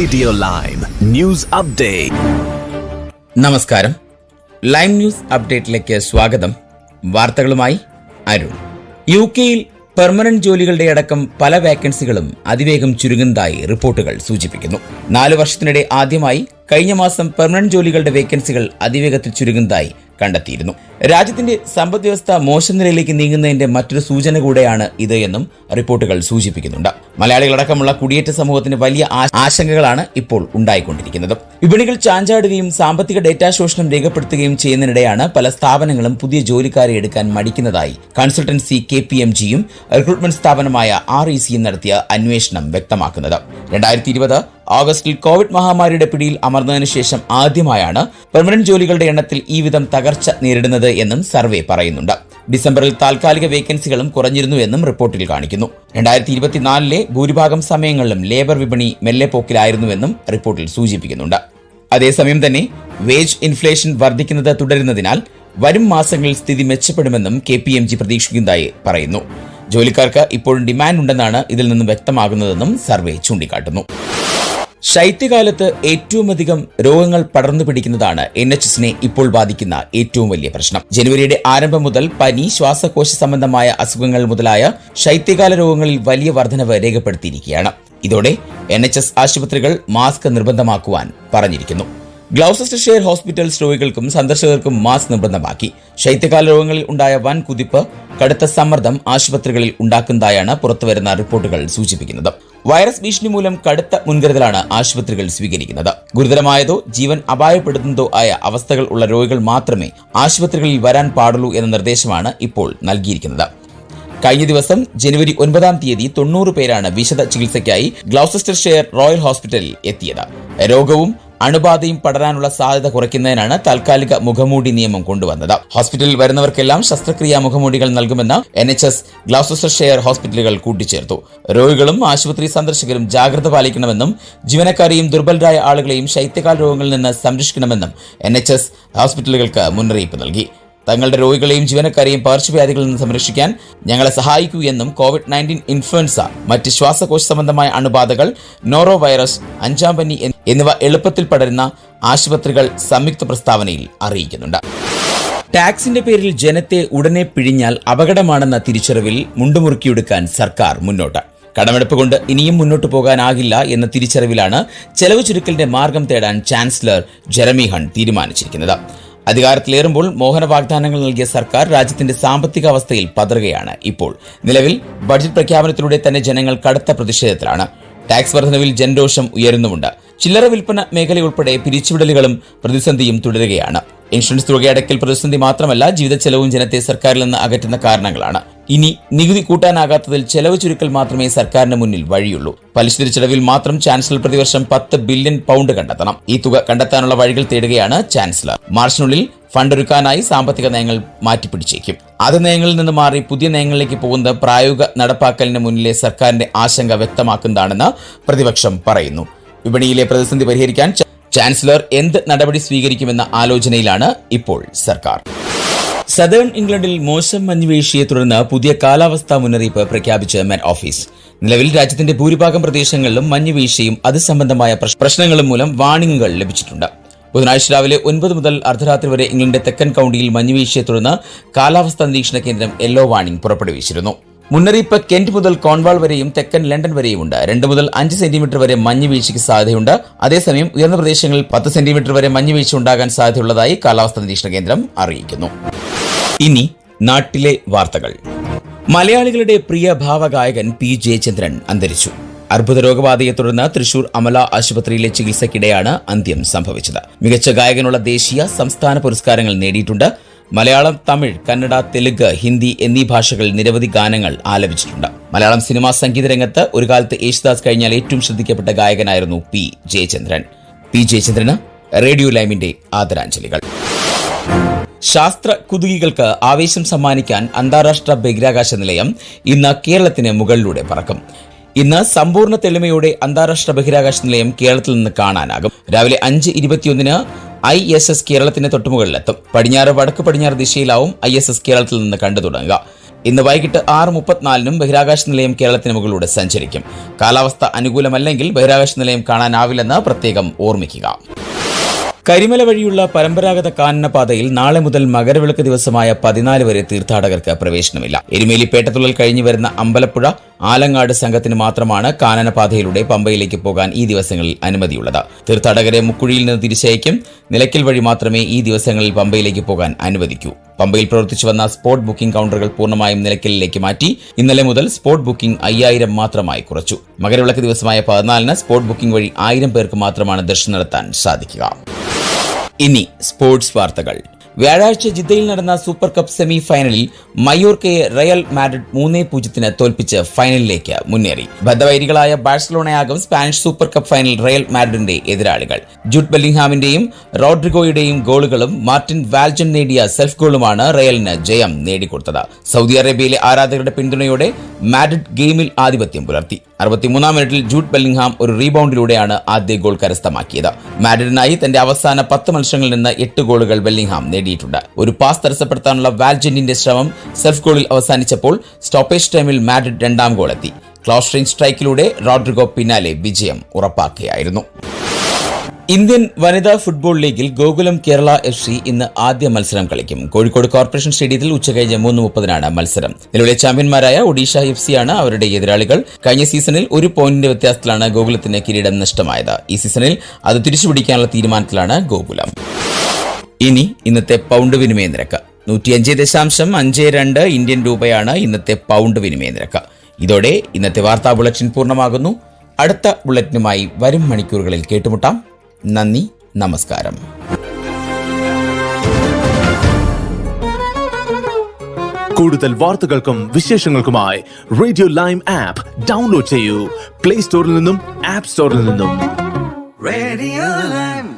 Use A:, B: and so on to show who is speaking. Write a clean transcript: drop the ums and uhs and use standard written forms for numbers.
A: Radio lime news update.
B: നമസ്കാരം. Lime news അപ്ഡേറ്റിലേക്ക് സ്വാഗതം. വാർത്തകളുമായി അരുൺ. യുകെയിൽ പെർമനന്റ് ജോലികളുടെ അടക്കം പല വേക്കൻസികളും അതിവേഗം ചുരുങ്ങുന്നതായി റിപ്പോർട്ടുകൾ സൂചിപ്പിക്കുന്നു. 4 വർഷത്തിനിടെ ആദ്യമായി കഴിഞ്ഞ മാസം പെർമനന്റ് ജോലികളുടെ വേക്കൻസികൾ അതിവേഗത്തിൽ ചുരുങ്ങുന്നതായി കണ്ടെത്തിയിരുന്നു. രാജ്യത്തിന്റെ സമ്പദ് വ്യവസ്ഥ മോശം നിലയിലേക്ക് നീങ്ങുന്നതിന്റെ മറ്റൊരു സൂചന കൂടെയാണ് ഇത് എന്നും റിപ്പോർട്ടുകൾ സൂചിപ്പിക്കുന്നുണ്ട്. മലയാളികളടക്കമുള്ള കുടിയേറ്റ സമൂഹത്തിന് വലിയ ആശങ്കകളാണ് ഇപ്പോൾ ഉണ്ടായിക്കൊണ്ടിരിക്കുന്നത്. വിപണികൾ ചാഞ്ചാടുകയും സാമ്പത്തിക ഡേറ്റാ ശോഷണം രേഖപ്പെടുത്തുകയും ചെയ്യുന്നതിനിടെയാണ് പല സ്ഥാപനങ്ങളും പുതിയ ജോലിക്കാരെ എടുക്കാൻ മടിക്കുന്നതായി കൺസൾട്ടൻസി KPMGയും റിക്രൂട്ട്മെന്റ് സ്ഥാപനമായ RECയും നടത്തിയ അന്വേഷണം വ്യക്തമാക്കുന്നത്. 2020 ഓഗസ്റ്റിൽ കോവിഡ് മഹാമാരിയുടെ പിടിയിൽ അമർന്നതിനു ശേഷം ആദ്യമായാണ് പെർമനന്റ് ജോലികളുടെ എണ്ണത്തിൽ ഈ വിധം തകർച്ച നേരിടുന്നത് എന്നും സർവേ പറയുന്നുണ്ട്. ഡിസംബറിൽ താൽക്കാലിക വേക്കൻസികളും കുറഞ്ഞിരുന്നു എന്നും റിപ്പോർട്ടിൽ കാണിക്കുന്നു. 2024 ഭൂരിഭാഗം സമയങ്ങളിലും ലേബർ വിപണി മെല്ലെ പോക്കിലായിരുന്നുവെന്നും റിപ്പോർട്ടിൽ സൂചിപ്പിക്കുന്നുണ്ട്. അതേസമയം തന്നെ വേജ് ഇൻഫ്ലേഷൻ വർദ്ധിക്കുന്നത് തുടരുന്നതിനാൽ വരും മാസങ്ങളിൽ സ്ഥിതി മെച്ചപ്പെടുമെന്നും KPMG പ്രതീക്ഷിക്കുന്നതായി പറയുന്നു. ജോലിക്കാർക്ക് ഇപ്പോഴും ഡിമാൻഡ് ഉണ്ടെന്നാണ് ഇതിൽ നിന്നും വ്യക്തമാകുന്നതെന്നും സർവേ ചൂണ്ടിക്കാട്ടുന്നു. ശൈത്യകാലത്ത് ഏറ്റവുമധികം രോഗങ്ങൾ പടർന്നു പിടിക്കുന്നതാണ് NHSനെ ഇപ്പോൾ ബാധിക്കുന്ന ഏറ്റവും വലിയ പ്രശ്നം. ജനുവരിയുടെ ആരംഭം മുതൽ പനി, ശ്വാസകോശ സംബന്ധമായ അസുഖങ്ങൾ മുതലായ ശൈത്യകാല രോഗങ്ങളിൽ വലിയ വർധനവ് രേഖപ്പെടുത്തിയിരിക്കുകയാണ്. ഇതോടെ NHS ആശുപത്രികൾ മാസ്ക് നിർബന്ധമാക്കുവാൻ പറഞ്ഞിരിക്കുന്നു. ഗ്ലൗസസ്റ്റർഷെയർ ഹോസ്പിറ്റൽസ് രോഗികൾക്കും സന്ദർശകർക്കും മാസ്ക് നിർബന്ധമാക്കി. ശൈത്യകാല രോഗങ്ങളിൽ ഉണ്ടായ വൻ കുതിപ്പ് കടുത്ത സമ്മർദ്ദം ആശുപത്രികളിൽ ഉണ്ടാക്കുന്നതായാണ് പുറത്തുവരുന്ന റിപ്പോർട്ടുകൾ സൂചിപ്പിക്കുന്നത്. വൈറസ് ഭീഷണി മൂലം കടുത്ത മുൻകരുതലാണ് ആശുപത്രികൾ സ്വീകരിക്കുന്നത്. ഗുരുതരമായതോ ജീവൻ അപായപ്പെടുന്നതോ ആയ അവസ്ഥകൾ ഉള്ള രോഗികൾ മാത്രമേ ആശുപത്രികളിൽ വരാൻ പാടുള്ളൂ എന്ന നിർദ്ദേശമാണ് ഇപ്പോൾ നൽകിയിരിക്കുന്നത്. കഴിഞ്ഞ ദിവസം ജനുവരി 9 90 പേരാണ് വിശദ ചികിത്സയ്ക്കായി ഗ്ലൗസസ്റ്റർഷെയർ റോയൽ ഹോസ്പിറ്റലിൽ എത്തിയത്. രോഗവും അണുബാധയും പടരാനുള്ള സാധ്യത കുറയ്ക്കുന്നതിനാണ് താൽക്കാലിക മുഖമൂടി നിയമം കൊണ്ടുവന്നത്. ഹോസ്പിറ്റലിൽ വരുന്നവർക്കെല്ലാം ശസ്ത്രക്രിയാ മുഖമൂടികൾ നൽകുമെന്ന് NHS ഗ്ലൗസസ്റ്റർഷെയർ ഹോസ്പിറ്റലുകൾ കൂട്ടിച്ചേർത്തു. രോഗികളും ആശുപത്രി സന്ദർശകരും ജാഗ്രത പാലിക്കണമെന്നും ജീവനക്കാരെയും ദുർബലരായ ആളുകളെയും ശൈത്യകാല രോഗങ്ങളിൽ നിന്ന് സംരക്ഷിക്കണമെന്നും NHS ഹോസ്പിറ്റലുകൾക്ക് മുന്നറിയിപ്പ് നൽകി. തങ്ങളുടെ രോഗികളെയും ജീവനക്കാരെയും പകർച്ചവ്യാധികളിൽ നിന്ന് സംരക്ഷിക്കാൻ ഞങ്ങളെ സഹായിക്കൂ എന്നും COVID-19 ഇൻഫ്ലുവൻസ, മറ്റ് ശ്വാസകോശ സംബന്ധമായ അണുബാധകൾ, നോറോ വൈറസ്, 5ാം പനി എന്നിവ എളുപ്പത്തിൽ പടരുന്ന ആശുപത്രികൾ സംയുക്ത പ്രസ്താവനയിൽ അറിയിക്കുന്നുണ്ട്. ടാക്സിന്റെ പേരിൽ ജനത്തെ ഉടനെ പിഴിഞ്ഞാൽ അപകടമാണെന്ന തിരിച്ചറിവിൽ മുണ്ടുമുറുക്കിയെടുക്കാൻ സർക്കാർ മുന്നോട്ട്. കടമെടുപ്പ് കൊണ്ട് ഇനിയും മുന്നോട്ടു പോകാനാകില്ല എന്ന തിരിച്ചറിവിലാണ് ചെലവ് ചുരുക്കലിന്റെ മാർഗം തേടാൻ ചാൻസലർ ജെറമി ഹണ്ട് തീരുമാനിച്ചിരിക്കുന്നത്. അധികാരത്തിലേറുമ്പോൾ മോഹന വാഗ്ദാനങ്ങൾ നൽകിയ സർക്കാർ രാജ്യത്തിന്റെ സാമ്പത്തിക അവസ്ഥയിൽ പതറുകയാണ്. ഇപ്പോൾ നിലവിൽ ബഡ്ജറ്റ് പ്രഖ്യാപനത്തിലൂടെ തന്നെ ജനങ്ങൾ കടുത്ത പ്രതിഷേധത്തിലാണ്. ടാക്സ് വർധനവിൽ ജനരോഷം ഉയരുന്നുമുണ്ട്. ചില്ലറ വിൽപ്പന മേഖലയുൾപ്പെടെ പിരിച്ചുവിടലുകളും പ്രതിസന്ധിയും തുടരുകയാണ്. ഇൻഷുറൻസ് തുകയടക്കൽ പ്രതിസന്ധി മാത്രമല്ല, ജീവിത ചെലവും ജനത്തെ സർക്കാരിൽ നിന്ന് അകറ്റുന്ന കാരണങ്ങളാണ്. ഇനി നികുതി കൂട്ടാനാകാത്തതിൽ ചെലവ് ചുരുക്കൽ മാത്രമേ സർക്കാരിന് മുന്നിൽ വഴിയുള്ളൂ. പലിശ തിരിച്ചടവിൽ മാത്രം ചാൻസലർ പ്രതിവർഷം 10 ബില്യൺ പൗണ്ട് കണ്ടെത്തണം. ഈ തുക കണ്ടെത്താനുള്ള വഴികൾ തേടുകയാണ് ചാൻസലർ. മാർച്ചിനുള്ളിൽ ഫണ്ട് ഒരുക്കാനായി സാമ്പത്തിക നയങ്ങൾ മാറ്റിപ്പിടിച്ചേക്കും. ആദ്യ നയങ്ങളിൽ നിന്ന് മാറി പുതിയ നയങ്ങളിലേക്ക് പോകുന്നത് പ്രായോഗിക നടപ്പാക്കലിന് മുന്നിലെ സർക്കാരിന്റെ ആശങ്ക വ്യക്തമാക്കുന്നതാണെന്ന് പ്രതിപക്ഷം പറയുന്നു. വിപണിയിലെ പ്രതിസന്ധി പരിഹരിക്കാൻ ചാൻസലർ എന്ത് നടപടി സ്വീകരിക്കുമെന്ന ആലോചനയിലാണ് ഇപ്പോൾ സർക്കാർ. സദേൺ ഇംഗ്ലണ്ടിൽ മോശം മഞ്ഞുവീഴ്ചയെ തുടർന്ന് പുതിയ കാലാവസ്ഥാ മുന്നറിയിപ്പ് പ്രഖ്യാപിച്ച മെറ്റ് ഓഫീസ്. നിലവിൽ രാജ്യത്തിന്റെ ഭൂരിഭാഗം പ്രദേശങ്ങളിലും മഞ്ഞുവീഴ്ചയും അത് സംബന്ധമായ പ്രശ്നങ്ങളും മൂലം വാർണിംഗുകൾ ലഭിച്ചിട്ടുണ്ട്. ബുധനാഴ്ച രാവിലെ 9 മുതൽ അർദ്ധരാത്രി വരെ ഇംഗ്ലണ്ടിന്റെ തെക്കൻ കൌണ്ടിയിൽ മഞ്ഞുവീഴ്ചയെ തുടർന്ന് കാലാവസ്ഥാ നിരീക്ഷണ കേന്ദ്രം യെല്ലോ വാർണിംഗ് പുറപ്പെടുവിച്ചിരുന്നു. മുന്നറിയിപ്പ് കെന്റ് മുതൽ കോൺവാൾ വരെയും തെക്കൻ ലണ്ടൻ വരെയുമുണ്ട്. 2 മുതൽ 5 സെന്റിമീറ്റർ വരെ മഞ്ഞുവീഴ്ചയ്ക്ക് സാധ്യതയുണ്ട്. അതേസമയം ഉയർന്ന പ്രദേശങ്ങളിൽ 10 സെന്റിമീറ്റർ വരെ മഞ്ഞുവീഴ്ച ഉണ്ടാകാൻ സാധ്യതയുള്ളതായി കാലാവസ്ഥാ നിരീക്ഷണ കേന്ദ്രം അറിയിക്കുന്നു. ഇനി നാട്ടിലെ വാർത്തകൾ. മലയാളികളുടെ പ്രിയ ഭാവഗായകൻ P. ജയചന്ദ്രൻ അന്തരിച്ചു. അർബുദ രോഗബാധയെ തുടർന്ന് തൃശൂർ അമല ആശുപത്രിയിലെ ചികിത്സയ്ക്കിടെയാണ് അന്ത്യം സംഭവിച്ചത്. മികച്ച ഗായകനുള്ള ദേശീയ, സംസ്ഥാന പുരസ്കാരങ്ങൾ നേടിയിട്ടുണ്ട്. മലയാളം, തമിഴ്, കന്നഡ, തെലുങ്ക്, ഹിന്ദി എന്നീ ഭാഷകളിൽ നിരവധി ഗാനങ്ങൾ ആലപിച്ചിട്ടുണ്ട്. മലയാളം സിനിമാ സംഗീത രംഗത്ത് ഒരു കാലത്ത് യേശുദാസ് കഴിഞ്ഞാൽ ഏറ്റവും ശ്രദ്ധിക്കപ്പെട്ട ഗായകനായിരുന്നു P. ജയചന്ദ്രൻ. P. ജയചന്ദ്രന് റേഡിയോ ലൈമിന്റെ ആദരാഞ്ജലികൾ. ശാസ്ത്ര കുതുകികൾക്ക് ആവേശം സമ്മാനിക്കാൻ അന്താരാഷ്ട്ര ബഹിരാകാശ നിലയം ഇന്ന് കേരളത്തിന് മുകളിലൂടെ പറക്കും. ഇന്ന് സമ്പൂർണ്ണ തെളിമയോടെ അന്താരാഷ്ട്ര ബഹിരാകാശ നിലയം കേരളത്തിൽ നിന്ന് കാണാനാകും. രാവിലെ 5:21 ISS കേരളത്തിന് തൊട്ടുമുകളിലെത്തും. പടിഞ്ഞാറ് വടക്ക് പടിഞ്ഞാറ് ദിശയിലാവും ISS കേരളത്തിൽ നിന്ന് കണ്ടു തുടങ്ങുക. ഇന്ന് വൈകിട്ട് 6:34 ബഹിരാകാശ നിലയം കേരളത്തിന് മുകളിലൂടെ സഞ്ചരിക്കും. കാലാവസ്ഥ അനുകൂലമല്ലെങ്കിൽ ബഹിരാകാശ നിലയം കാണാനാവില്ലെന്ന് പ്രത്യേകം ഓർമ്മിക്കുക. കരിമല വഴിയുള്ള പരമ്പരാഗത കാനനപാതയിൽ നാളെ മുതൽ മകരവിളക്ക് ദിവസമായ 14 വരെ തീർത്ഥാടകർക്ക് പ്രവേശനമില്ല. എരുമേലി പേട്ടതുള്ളൽ കഴിഞ്ഞു വരുന്ന അമ്പലപ്പുഴ ആലങ്ങാട് സംഘത്തിന് മാത്രമാണ് കാനനപാതയിലൂടെ പമ്പയിലേക്ക് പോകാൻ ഈ ദിവസങ്ങളിൽ അനുമതിയുള്ളത്. തീർത്ഥാടകരെ മുക്കുഴിയിൽ നിന്ന് തിരിച്ചയക്കും. നിലയ്ക്കൽ വഴി മാത്രമേ ഈ ദിവസങ്ങളിൽ പമ്പയിലേക്ക് പോകാൻ അനുവദിക്കൂ. പമ്പയിൽ പ്രവർത്തിച്ചു വന്ന സ്പോട്ട് ബുക്കിംഗ് കൗണ്ടറുകൾ പൂർണ്ണമായും നിലയ്ക്കലിലേക്ക് മാറ്റി. ഇന്നലെ മുതൽ സ്പോട്ട് ബുക്കിംഗ് 5000 മാത്രമായി കുറച്ചു. മകരവിളക്ക് ദിവസമായ 14-ന് സ്പോട്ട് ബുക്കിംഗ് വഴി 1000 പേർക്ക് മാത്രമാണ് ദർശനം നടത്താൻ സാധിക്കുക. ഇനി സ്പോർട്സ് വാർത്തകൾ. വ്യാഴാഴ്ച ജിദ്ദയിൽ നടന്ന സൂപ്പർ കപ്പ് സെമി ഫൈനലിൽ മയോർക്കയെ റയൽ മാഡ്രിഡ് 3-0 തോൽപ്പിച്ച് ഫൈനലിലേക്ക് മുന്നേറി. ബദ്ധവൈരികളായ ബാഴ്സലോണയാകും Spanish super cup final Real മാഡ്രിഡിന്റെ എതിരാളികൾ. ജൂഡ് ബെല്ലിംഗ്ഹാമിന്റെയും റോഡ്രിഗോയുടെയും ഗോളുകളും മാർട്ടിൻ വാൽജൻ നേടിയ സെൽഫ് ഗോളുമാണ് റയലിന് ജയം നേടിക്കൊടുത്തത്. സൗദി അറേബ്യയിലെ ആരാധകരുടെ പിന്തുണയോടെ മാഡ്രിഡ് ഗെയിമിൽ ആധിപത്യം പുലർത്തി. 63-ാം മിനിറ്റിൽ ജൂഡ് ബെല്ലിംഗ്ഹാം ഒരു റീബൗണ്ടിലൂടെയാണ് ആദ്യ ഗോൾ കരസ്ഥമാക്കിയത്. മാഡ്രിഡിനായി തന്റെ അവസാന 10 മത്സരങ്ങളിൽ നിന്ന് 8 ഗോളുകൾ ബെല്ലിംഗ്ഹാം നേടിയിട്ടുണ്ട്. ഒരു പാസ് തടസ്സപ്പെടുത്താനുള്ള വാൽജന്റിന്റെ ശ്രമം സെൽഫ് ഗോളിൽ അവസാനിച്ചപ്പോൾ സ്റ്റോപ്പേജ് ടൈമിൽ മാഡ്രിഡ് 2ാം ഗോളെത്തി. ക്ലോസ് റേഞ്ച് സ്ട്രൈക്കിലൂടെ റോഡ്രിഗോ പിന്നാലെ വിജയം ഉറപ്പാക്കുകയായിരുന്നു. ഇന്ത്യൻ വനിതാ ഫുട്ബോൾ ലീഗിൽ ഗോകുലം കേരള FC ഇന്ന് ആദ്യ മത്സരം കളിക്കും. കോഴിക്കോട് കോർപ്പറേഷൻ സ്റ്റേഡിയത്തിൽ ഉച്ചകഴിഞ്ഞ് 3:30-നാണ് മത്സരം. നിലവിലെ ചാമ്പ്യന്മാരായ ഒഡീഷ FC ആണ് അവരുടെ എതിരാളികൾ. കഴിഞ്ഞ സീസണിൽ 1 പോയിന്റിന്റെ വ്യത്യാസത്തിലാണ് ഗോകുലത്തിന് കിരീടം നഷ്ടമായത്. ഈ സീസണിൽ അത് തിരിച്ചുപിടിക്കാനുള്ള തീരുമാനത്തിലാണ് ഗോകുലം. ഇനി ഇന്നത്തെ പൗണ്ട് വിനിമയ നിരക്ക് 105.52 ഇന്ത്യൻ രൂപയാണ് ഇന്നത്തെ പൗണ്ട് വിനിമയ നിരക്ക്. ഇതോടെ ഇന്നത്തെ വാർത്താ ബുള്ളറ്റിൻ പൂർണ്ണമാകുന്നു. അടുത്ത ബുള്ളറ്റിനുമായി വരും മണിക്കൂറുകളിൽ കേട്ടുമുട്ടാം. നന്ദി, നമസ്കാരം.
C: കൂടുതൽ വാർത്തകൾക്കും വിശേഷങ്ങൾക്കുമായി റേഡിയോ ലൈം ആപ്പ് ഡൗൺലോഡ് ചെയ്യൂ. പ്ലേ സ്റ്റോറിൽ നിന്നും ആപ്പ് സ്റ്റോറിൽ നിന്നും.
D: Radio Lime.